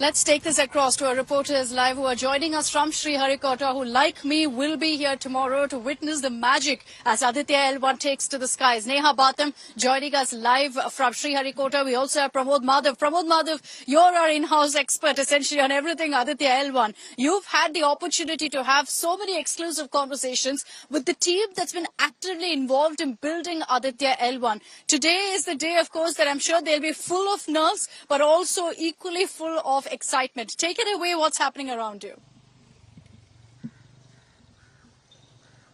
Let's take this across to our reporters live who are joining us from Sriharikota, who, like me, will be here tomorrow to witness the magic as Aditya L1 takes to the skies. Neha Batam joining us live from Sriharikota. We also have Pramod Madhav. Pramod Madhav, you're our in-house expert essentially on everything Aditya L1. You've had the opportunity to have so many exclusive conversations with the team that's been actively involved in building Aditya L1. Today is the day, of course, that I'm sure they'll be full of nerves, but also equally full of excitement. Take it away, what's happening around you.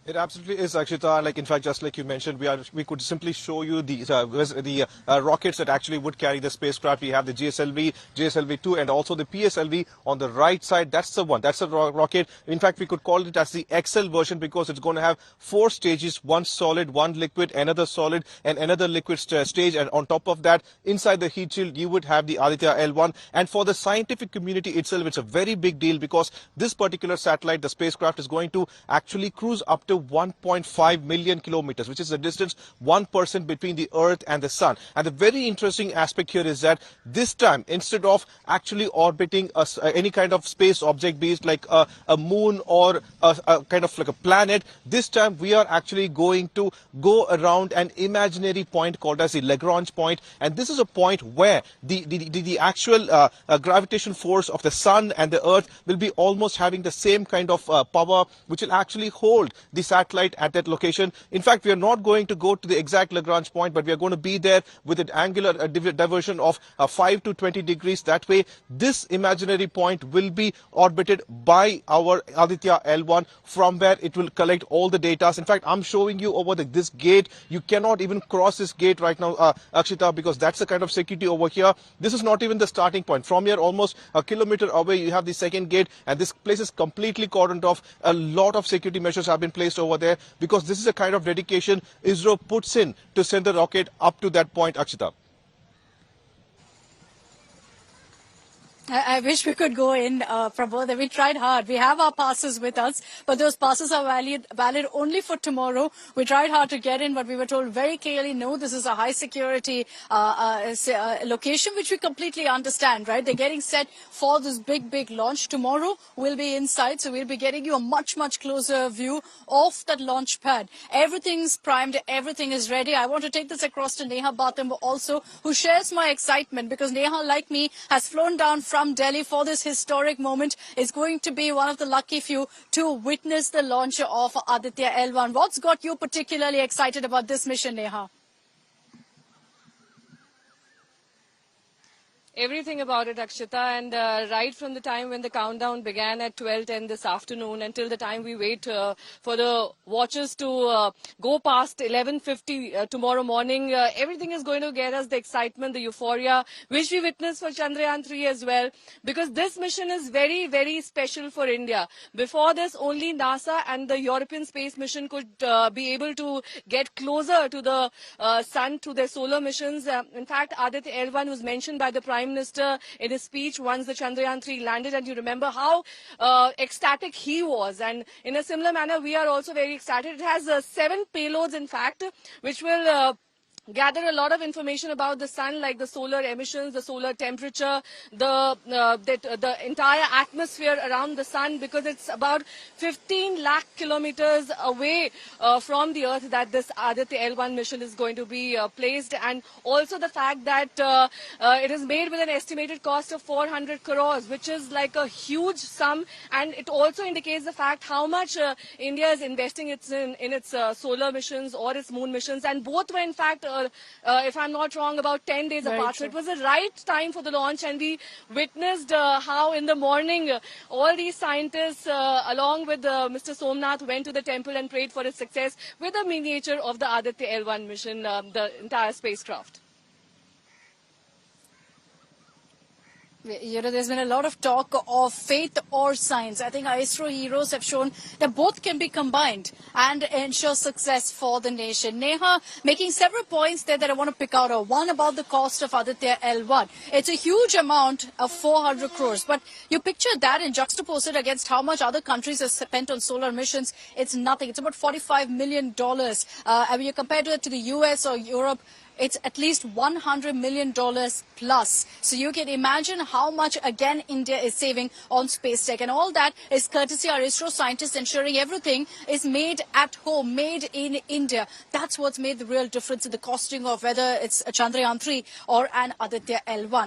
It absolutely is, Akshita. Like, in fact, just like you mentioned, we could simply show you the rockets that actually would carry the spacecraft. We have the GSLV, GSLV-2, and also the PSLV on the right side. That's the one. That's the rocket. In fact, we could call it as the XL version because it's going to have 4 stages: one solid, one liquid, another solid, and another liquid stage. And on top of that, inside the heat shield, you would have the Aditya L1. And for the scientific community itself, it's a very big deal because this particular satellite, the spacecraft, is going to actually cruise up to 1.5 million kilometers, which is the distance 1% between the Earth and the Sun. And the very interesting aspect here is that this time, instead of actually orbiting any kind of space object, be it like a moon or a kind of like a planet, this time we are actually going to go around an imaginary point called as the Lagrange point. And this is a point where the actual gravitational force of the Sun and the Earth will be almost having the same kind of power, which will actually hold the satellite at that location. In fact, we are not going to go to the exact Lagrange point, but we are going to be there with an angular diversion of 5 to 20 degrees. That way, this imaginary point will be orbited by our Aditya L1, from where it will collect all the data. In fact, I'm showing you over this gate. You cannot even cross this gate right now, Akshita, because that's the kind of security over here. This is not even the starting point. From here, almost a kilometer away, you have the second gate, and this place is completely cordoned off. A lot of security measures have been placed over there because this is a kind of dedication ISRO puts in to send the rocket up to that point, Akshita. I wish we could go in, Prabodh. We tried hard. We have our passes with us, but those passes are valid only for tomorrow. We tried hard to get in, but we were told very clearly, no, this is a high security location, which we completely understand, right? They're getting set for this big launch. Tomorrow we'll be inside, so we'll be getting you a much closer view of that launch pad. Everything's primed, everything is ready. I want to take this across to Neha Batam also, who shares my excitement because Neha, like me, has flown down from Delhi for this historic moment. Is going to be one of the lucky few to witness the launch of Aditya L1. What's got you particularly excited about this mission, Neha? Everything about it, Akshita, and right from the time when the countdown began at 12:10 this afternoon until the time we wait for the watches to go past 11:50 tomorrow morning, everything is going to get us the excitement, the euphoria, which we witnessed for Chandrayaan-3 as well, because this mission is very special for India. Before this, only NASA and the European Space Mission could be able to get closer to the Sun through their solar missions. In fact, Aditya L1 was mentioned by the Prime Minister in his speech once the Chandrayaan-3 landed, and you remember how ecstatic he was. And in a similar manner, we are also very excited. It has 7 payloads, in fact, which will gather a lot of information about the Sun, like the solar emissions, the solar temperature, the entire atmosphere around the Sun, because it's about 15 lakh kilometers away from the Earth that this Aditya L1 mission is going to be placed. And also the fact that it is made with an estimated cost of 400 crores, which is like a huge sum. And it also indicates the fact how much India is investing in its solar missions or its moon missions. And both were, in fact, if I'm not wrong, about 10 days apart. So it was the right time for the launch, and we witnessed how in the morning all these scientists, along with Mr. Somnath, went to the temple and prayed for its success with a miniature of the Aditya L1 mission, the entire spacecraft. You know, there's been a lot of talk of faith or science. I think our ISRO heroes have shown that both can be combined and ensure success for the nation. Neha, making several points there that I want to pick out. One about the cost of Aditya L1. It's a huge amount of 400 crores, but you picture that and juxtapose it against how much other countries have spent on solar missions. It's nothing. It's about $45 million. And when you compare it to the US or Europe, it's at least $100 million plus. So you can imagine how much, again, India is saving on space tech. And all that is courtesy our ISRO scientists ensuring everything is made at home, made in India. That's what's made the real difference in the costing of whether it's a Chandrayaan 3 or an Aditya L1.